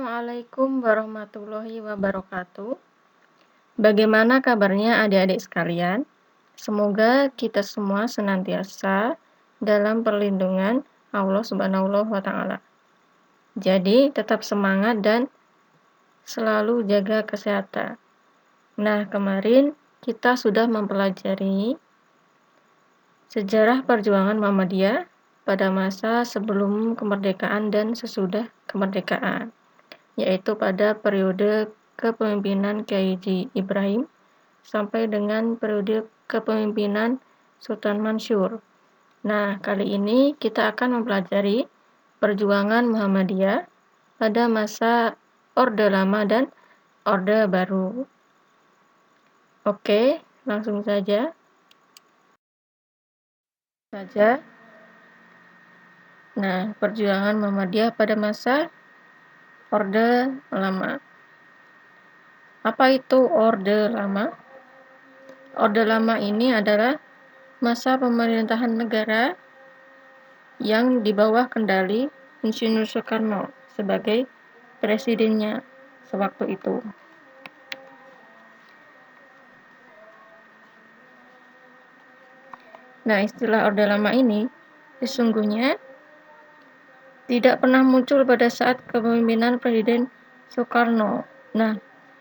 Assalamualaikum warahmatullahi wabarakatuh. Bagaimana kabarnya adik-adik sekalian? Semoga kita semua senantiasa dalam perlindungan Allah Subhanahu wa Ta'ala. Jadi, tetap semangat dan selalu jaga kesehatan. Nah, kemarin kita sudah mempelajari sejarah perjuangan Muhammadiyah pada masa sebelum kemerdekaan dan sesudah kemerdekaan, yaitu pada periode kepemimpinan Kiai Haji Ibrahim sampai dengan periode kepemimpinan Sultan Mansur. Nah, kali ini kita akan mempelajari perjuangan Muhammadiyah pada masa Orde Lama dan Orde Baru. Oke, langsung saja. Nah, perjuangan Muhammadiyah pada masa Orde Lama. Apa itu Orde Lama? Orde Lama ini adalah masa pemerintahan negara yang di bawah kendali Insinyur Soekarno sebagai presidennya sewaktu itu. Nah, istilah Orde Lama ini sesungguhnya tidak pernah muncul pada saat kepemimpinan Presiden Soekarno. Nah,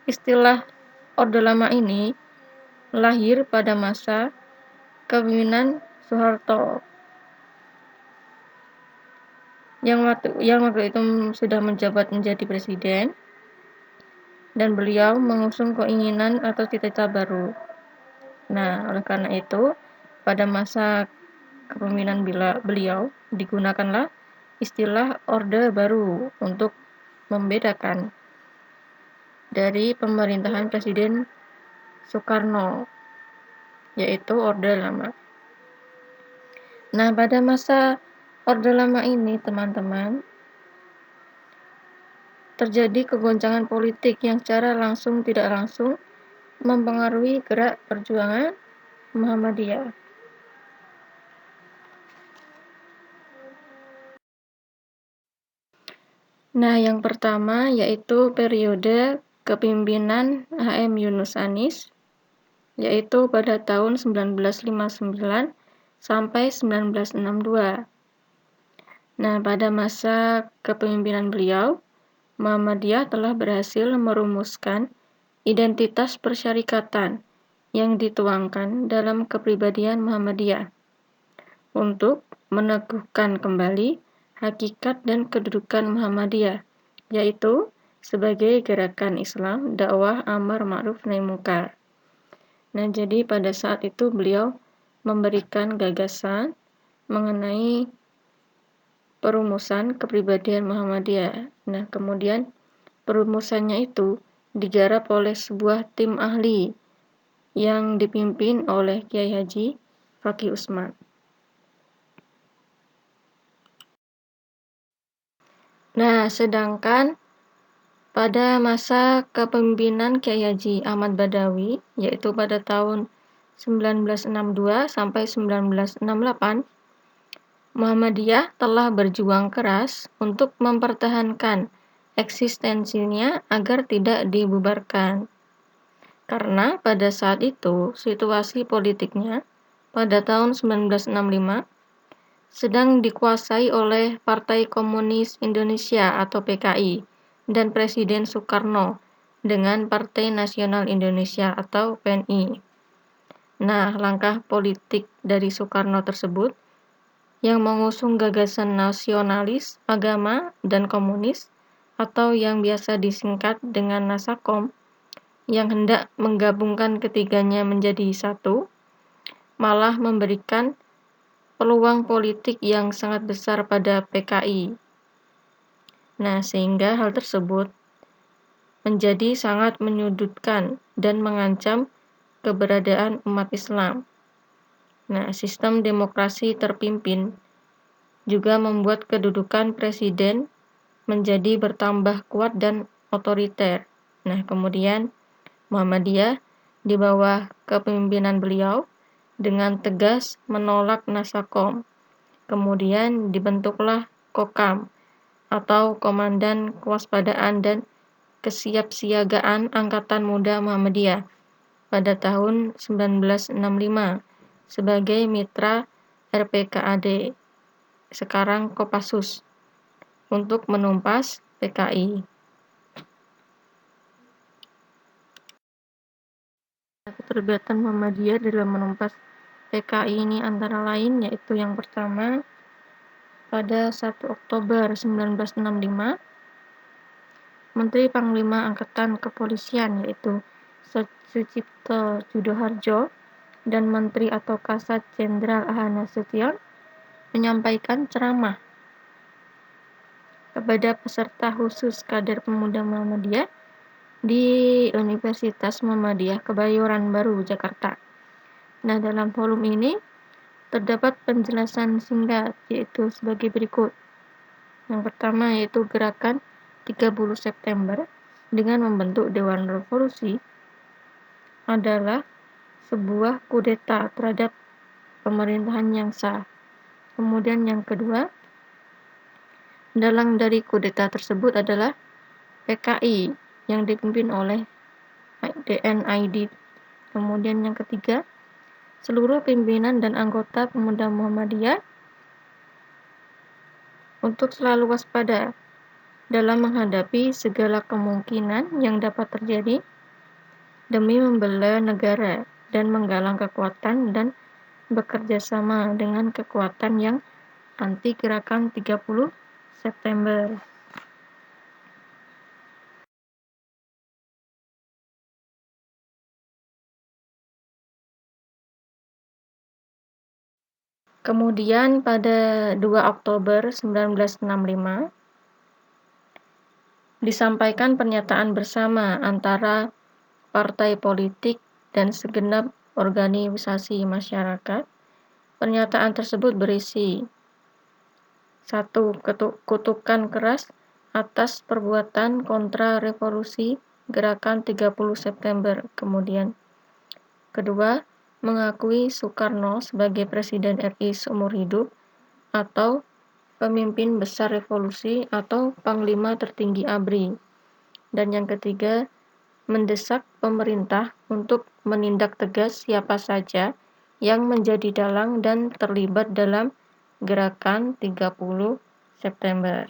istilah Orde Lama ini lahir pada masa kepemimpinan Soeharto yang waktu itu sudah menjabat menjadi presiden, dan beliau mengusung keinginan atau cita-cita baru. Nah, oleh karena itu, pada masa kepemimpinan beliau digunakanlah istilah Orde Baru untuk membedakan dari pemerintahan Presiden Soekarno, yaitu Orde Lama. Nah, pada masa Orde Lama ini, teman-teman, terjadi kegoncangan politik yang secara langsung tidak langsung mempengaruhi gerak perjuangan Muhammadiyah. Nah, yang pertama yaitu periode kepemimpinan HM Yunus Anis, yaitu pada tahun 1959 sampai 1962. Nah, pada masa kepemimpinan beliau, Muhammadiyah telah berhasil merumuskan identitas persyarikatan yang dituangkan dalam kepribadian Muhammadiyah untuk meneguhkan kembali hakikat dan kedudukan Muhammadiyah, yaitu sebagai gerakan Islam dakwah amar ma'ruf nahi munkar. Nah, jadi pada saat itu beliau memberikan gagasan mengenai perumusan kepribadian Muhammadiyah. Nah, kemudian perumusannya itu digarap oleh sebuah tim ahli yang dipimpin oleh Kiai Haji Fakih Usman. Nah, sedangkan pada masa kepemimpinan Kiai Haji Ahmad Badawi, yaitu pada tahun 1962 sampai 1968, Muhammadiyah telah berjuang keras untuk mempertahankan eksistensinya agar tidak dibubarkan. Karena pada saat itu situasi politiknya pada tahun 1965 sedang dikuasai oleh Partai Komunis Indonesia atau PKI dan Presiden Soekarno dengan Partai Nasional Indonesia atau PNI. Nah, langkah politik dari Soekarno tersebut yang mengusung gagasan nasionalis, agama, dan komunis atau yang biasa disingkat dengan Nasakom, yang hendak menggabungkan ketiganya menjadi satu, malah memberikan peluang politik yang sangat besar pada PKI. Nah, sehingga hal tersebut menjadi sangat menyudutkan dan mengancam keberadaan umat Islam. Nah, sistem demokrasi terpimpin juga membuat kedudukan presiden menjadi bertambah kuat dan otoriter. Nah, kemudian Muhammadiyah di bawah kepemimpinan beliau dengan tegas menolak Nasakom. Kemudian dibentuklah Kokam atau Komandan Kewaspadaan dan Kesiapsiagaan Angkatan Muda Muhammadiyah pada tahun 1965 sebagai mitra RPKAD, sekarang Kopassus, untuk menumpas PKI. Keterlibatan Muhammadiyah dalam menumpas PKI ini antara lain yaitu yang pertama, pada 1 Oktober 1965, Menteri Panglima Angkatan Kepolisian yaitu Sucipto Judoharjo dan Menteri atau Kasat Jenderal Ahana Sution menyampaikan ceramah kepada peserta khusus kader pemuda Muhammadiyah di Universitas Muhammadiyah Kebayoran Baru, Jakarta. Nah, dalam volume ini terdapat penjelasan singkat yaitu sebagai berikut. Yang pertama yaitu gerakan 30 September dengan membentuk Dewan Revolusi adalah sebuah kudeta terhadap pemerintahan yang sah. Kemudian yang kedua, dalang dari kudeta tersebut adalah PKI yang dipimpin oleh DNID. Kemudian yang ketiga, seluruh pimpinan dan anggota pemuda Muhammadiyah untuk selalu waspada dalam menghadapi segala kemungkinan yang dapat terjadi demi membela negara dan menggalang kekuatan dan bekerja sama dengan kekuatan yang anti gerakan 30 September. Kemudian pada 2 Oktober 1965 disampaikan pernyataan bersama antara partai politik dan segenap organisasi masyarakat. Pernyataan tersebut berisi 1. Kutukan keras atas perbuatan kontra revolusi gerakan 30 September. Kemudian kedua, mengakui Soekarno sebagai Presiden RI seumur hidup atau pemimpin besar revolusi atau Panglima tertinggi ABRI. Dan yang ketiga, mendesak pemerintah untuk menindak tegas siapa saja yang menjadi dalang dan terlibat dalam gerakan 30 September.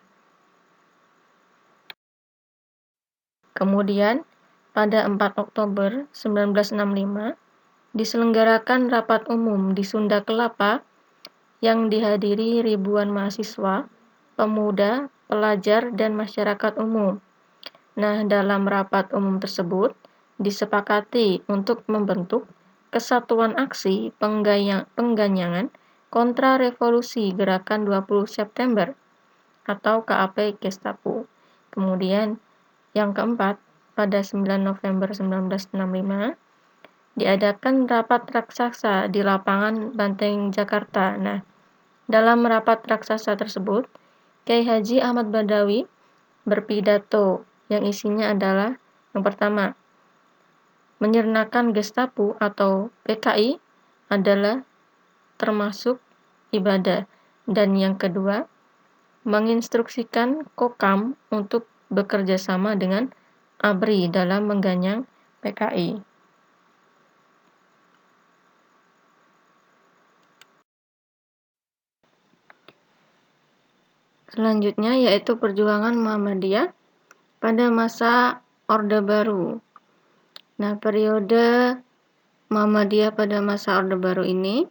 Kemudian, pada 4 Oktober 1965, diselenggarakan rapat umum di Sunda Kelapa yang dihadiri ribuan mahasiswa, pemuda, pelajar, dan masyarakat umum. Nah, dalam rapat umum tersebut disepakati untuk membentuk Kesatuan Aksi Pengganyangan Kontra Revolusi Gerakan 20 September atau KAP Gestapo. Kemudian yang keempat, pada 9 November 1965 diadakan rapat raksasa di lapangan Banteng, Jakarta. Nah, dalam rapat raksasa tersebut, Kiai Haji Ahmad Badawi berpidato yang isinya adalah yang pertama, menyernakan Gestapo atau PKI adalah termasuk ibadah. Dan yang kedua, menginstruksikan Kokam untuk bekerja sama dengan ABRI dalam mengganyang PKI. Selanjutnya yaitu perjuangan Muhammadiyah pada masa Orde Baru. Nah, periode Muhammadiyah pada masa Orde Baru ini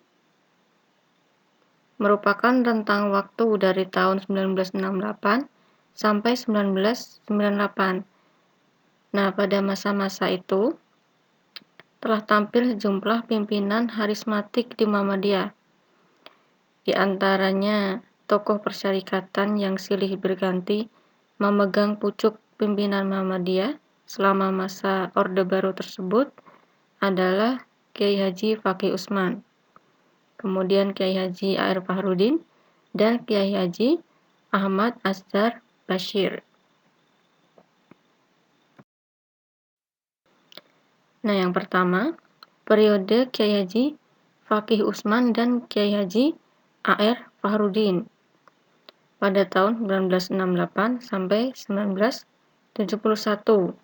merupakan rentang waktu dari tahun 1968 sampai 1998. Nah, pada masa-masa itu telah tampil sejumlah pimpinan harismatik di Muhammadiyah. Di antaranya tokoh persyarikatan yang silih berganti memegang pucuk pimpinan Muhammadiyah selama masa Orde Baru tersebut adalah Kiai Haji Fakih Usman, kemudian Kiai Haji A.R. Fahrudin, dan Kiai Haji Ahmad Asdar Bashir. Nah, yang pertama, periode Kiai Haji Fakih Usman dan Kiai Haji A.R. Fahrudin. pada tahun 1968 sampai 1971.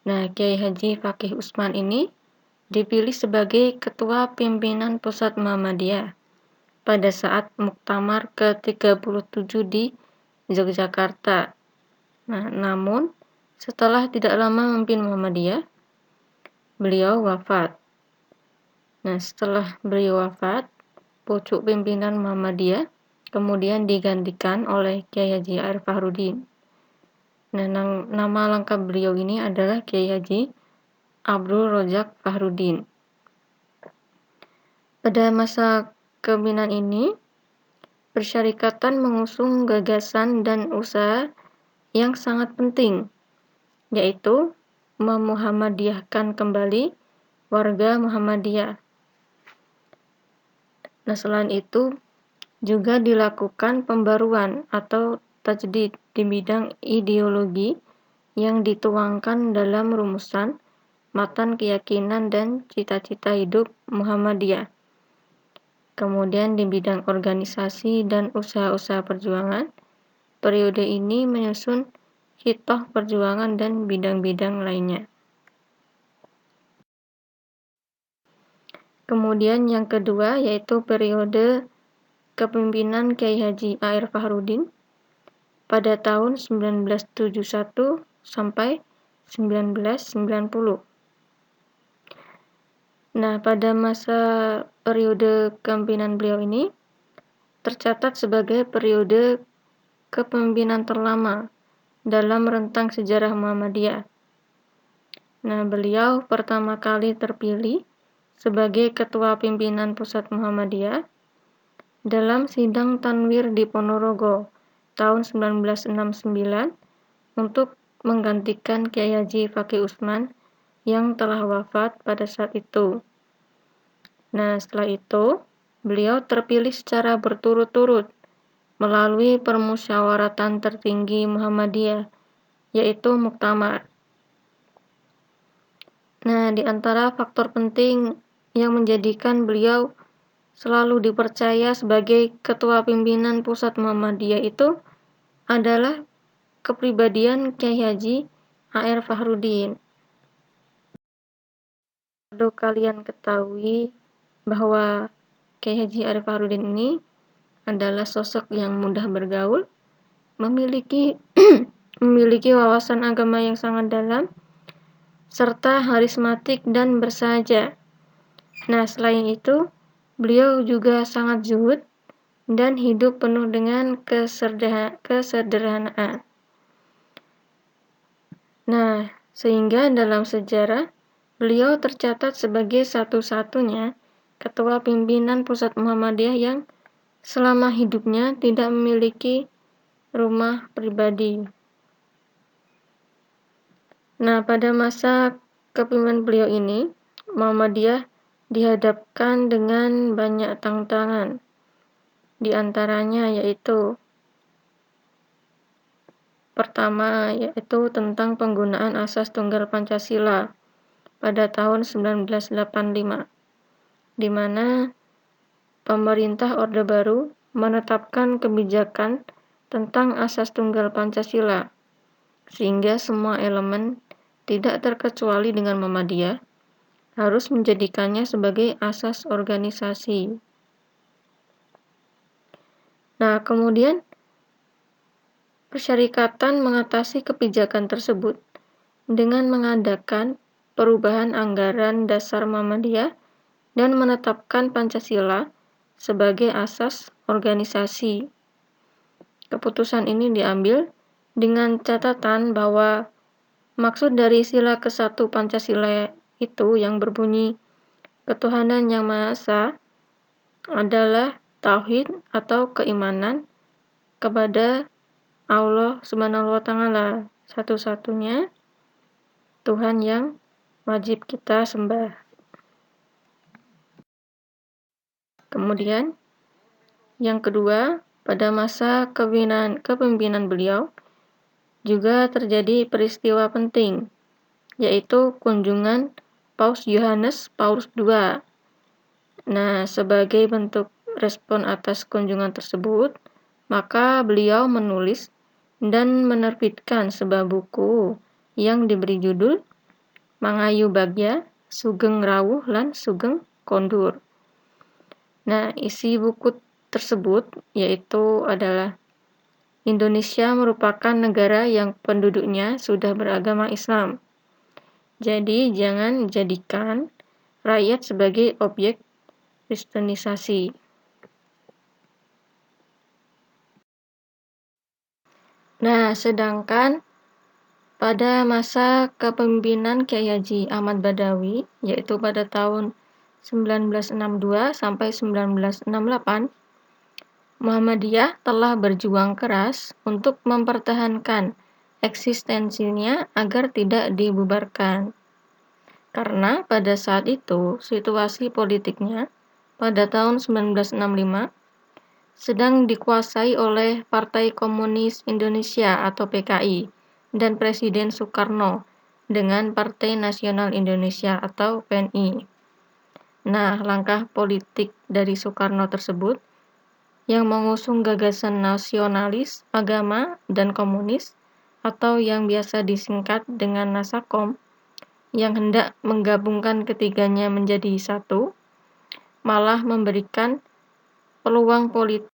Nah, Kiai Haji Fakih Usman ini dipilih sebagai Ketua Pimpinan Pusat Muhammadiyah pada saat Muktamar ke-37 di Yogyakarta. Nah, namun setelah tidak lama memimpin Muhammadiyah, beliau wafat. Nah, setelah beliau wafat, pucuk pimpinan Muhammadiyah kemudian digantikan oleh Kiai Haji Arif Fahrudin. Nah, nama lengkap beliau ini adalah Kiai Haji Abdul Rojak Fahrudin. Pada masa kepemimpinan ini, Persyarikatan mengusung gagasan dan usaha yang sangat penting, yaitu memuhammadiyahkan kembali warga Muhammadiyah. Nah, selain itu juga dilakukan pembaruan atau tajdid di bidang ideologi yang dituangkan dalam rumusan, matan keyakinan dan cita-cita hidup Muhammadiyah. Kemudian di bidang organisasi dan usaha-usaha perjuangan, periode ini menyusun hitoh perjuangan dan bidang-bidang lainnya. Kemudian yang kedua yaitu periode kepemimpinan Kiai Haji Arif Fahrudin pada tahun 1971 sampai 1990. Nah, pada masa periode kepemimpinan beliau ini tercatat sebagai periode kepemimpinan terlama dalam rentang sejarah Muhammadiyah. Nah, beliau pertama kali terpilih sebagai Ketua Pimpinan Pusat Muhammadiyah dalam sidang Tanwir di Ponorogo tahun 1969 untuk menggantikan Kiai Haji Fakih Usman yang telah wafat pada saat itu. Nah, setelah itu beliau terpilih secara berturut-turut melalui permusyawaratan tertinggi Muhammadiyah, yaitu Muktamar. Nah, di antara faktor penting yang menjadikan beliau selalu dipercaya sebagai Ketua Pimpinan Pusat Muhammadiyah itu adalah kepribadian Kiai Haji Arif Fahrudin. Perlu kalian ketahui bahwa Kiai Haji Arif Fahrudin ini adalah sosok yang mudah bergaul, memiliki wawasan agama yang sangat dalam, serta harismatik dan bersahaja. Nah, selain itu, beliau juga sangat zuhud dan hidup penuh dengan kesederhanaan. Nah, sehingga dalam sejarah, beliau tercatat sebagai satu-satunya Ketua Pimpinan Pusat Muhammadiyah yang selama hidupnya tidak memiliki rumah pribadi. Nah, pada masa kepemimpinan beliau ini, Muhammadiyah dihadapkan dengan banyak tantangan. Di antaranya yaitu pertama yaitu tentang penggunaan asas tunggal Pancasila pada tahun 1985, di mana pemerintah Orde Baru menetapkan kebijakan tentang asas tunggal Pancasila, sehingga semua elemen tidak terkecuali dengan Muhammadiyah harus menjadikannya sebagai asas organisasi. Nah, kemudian Persyarikatan mengatasi kebijakan tersebut dengan mengadakan perubahan anggaran dasar Muhammadiyah dan menetapkan Pancasila sebagai asas organisasi. Keputusan ini diambil dengan catatan bahwa maksud dari sila ke-1 Pancasila itu yang berbunyi ketuhanan yang Maha Esa adalah tauhid atau keimanan kepada Allah Subhanahu wa Ta'ala, satu-satunya Tuhan yang wajib kita sembah. Kemudian yang kedua, pada masa kepemimpinan beliau juga terjadi peristiwa penting, yaitu kunjungan Paus Yohanes Paulus II. Nah, sebagai bentuk respon atas kunjungan tersebut, maka beliau menulis dan menerbitkan sebuah buku yang diberi judul Mangayu Bagya, Sugeng Rawuh lan Sugeng Kondur. Nah, isi buku tersebut yaitu adalah Indonesia merupakan negara yang penduduknya sudah beragama Islam. Jadi, jangan jadikan rakyat sebagai objek kristenisasi. Nah, sedangkan pada masa kepemimpinan Kyai Haji Ahmad Badawi, yaitu pada tahun 1962 sampai 1968, Muhammadiyah telah berjuang keras untuk mempertahankan eksistensinya agar tidak dibubarkan. Karena pada saat itu situasi politiknya pada tahun 1965 sedang dikuasai oleh Partai Komunis Indonesia atau PKI dan Presiden Soekarno dengan Partai Nasional Indonesia atau PNI. Nah, langkah politik dari Soekarno tersebut yang mengusung gagasan nasionalis, agama, dan komunis atau yang biasa disingkat dengan Nasakom yang hendak menggabungkan ketiganya menjadi satu, malah memberikan peluang politik